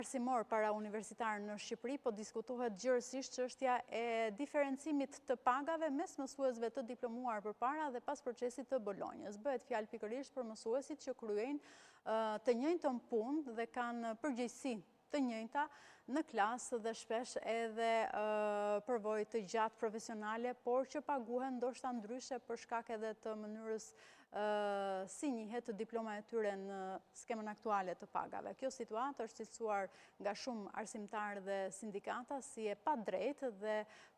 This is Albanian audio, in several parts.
arsimor para universitar në Shqipëri, po diskutohet gjërësisht çështja e diferencimit të pagave mes mësuesve të diplomuar përpara dhe pas procesit të Bolonjës. Bëhet fjalë pikërisht për mësuesit që kryejnë të njëjtën punë dhe kanë përgjegjësi të njëjta në klasë dhe shpesh edhe përvojë të gjatë profesionale, por që paguhen ndoshta ndryshe për shkak edhe të mënyrës si njihet diploma e tyre në skemën aktuale të pagave. Kjo situatë është cilësuar nga shumë arsimtarë dhe sindikata si e padrejtë dhe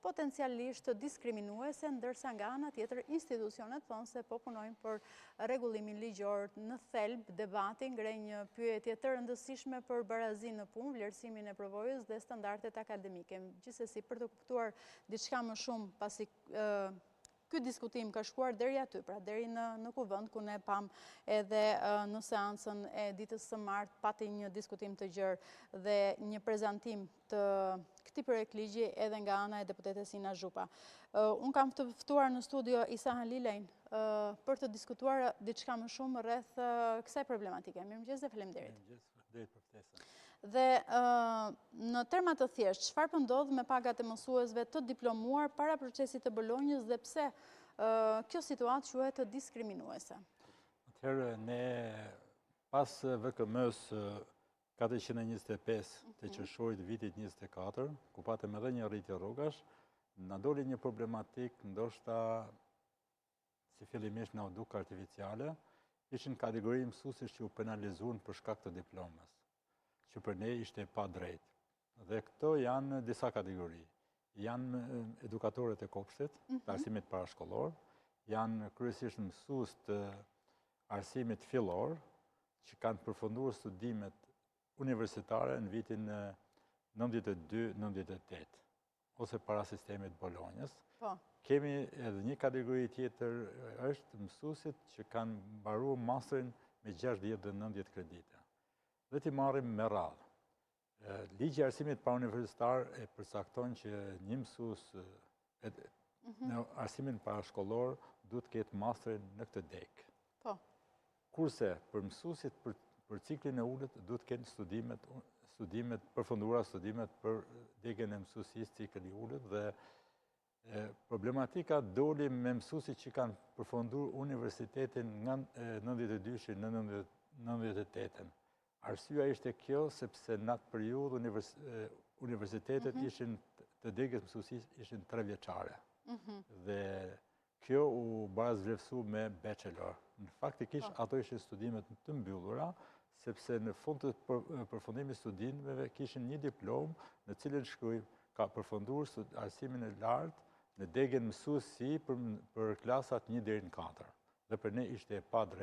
potencialisht diskriminuese, ndërsa nga ana tjetër institucionet thonë se po punojnë për rregullimin ligjor. Në thelb debati ngrej një pyetje të rëndësishme për barazinë në punë, vlerësimin e përvojës dhe standardet akademike. Gjithsesi, për të kuptuar diçka më shumë pasi ky diskutim ka shkuar deri aty, pra deri në kuvend ku ne pam edhe në seancën e ditës së martë pati një diskutim të gjerë dhe një prezantim të këtij projektligji edhe nga ana e deputetes Ina Zhupa. Unë kam të ftuar në studio Isa Halilejn për të diskutuar diçka më shumë rreth kësaj problematike. Mirëmëngjes dhe faleminderit. Mirëmëngjes për ftesën. Dhe në terma të thjeshtë, çfarë po ndodh me pagat e mësuesve të diplomuar para procesit të Bolonjës dhe pse kjo situatë quhet diskriminuese? Atëherë, ne pas VKM-s 425 të qershorit vitit 24, ku patëm edhe një rritje rrogash, na doli një problematik ndoshta si fillimisht na u duk artificiale, ishin kategori mësuesish që u penalizuan për shkak të diplomës, që për ne ishte pa drejtë. Dhe këto janë disa kategori. Janë edukatorët e kopshtit, të arsimit parashkollor, janë kryesisht mësues të arsimit fillor, që kanë përfunduar studimet universitare në vitin 92-98, ose para sistemit Bolonjës. Kemi edhe një kategori tjetër, është mësuesit që kanë mbaruar masterin me 60 dhe 90 kredite. Dhe t'i marrim me radhë. Ligji i arsimit parauniversitar e përcakton që një mësues në arsimin parashkollor duhet të ketë masterin në këtë deg. Kurse për mësuesit për ciklin e ulët duhet të kenë studimet përfunduara, studimet për degën e mësuesisë cikli i ulët dhe problematika doli me mësuesit që kanë përfunduar universitetin nga 92-shin në 98-ën. Arsyeja ishte kjo sepse në atë periudhë universitetet ishin të degës mësuesisë ishin 3 vjeçare. Dhe kjo u barazvlerësu me bachelor. Në faktikisht ato ishin studimet të mbyllura, sepse në fund të përfundimit studimeve kishin një diplomë në cilën shkruaj ka përfunduar arsimin e lartë në degën mësuesi për klasat 1 deri në 4. Dhe për ne ishte pa drejtë.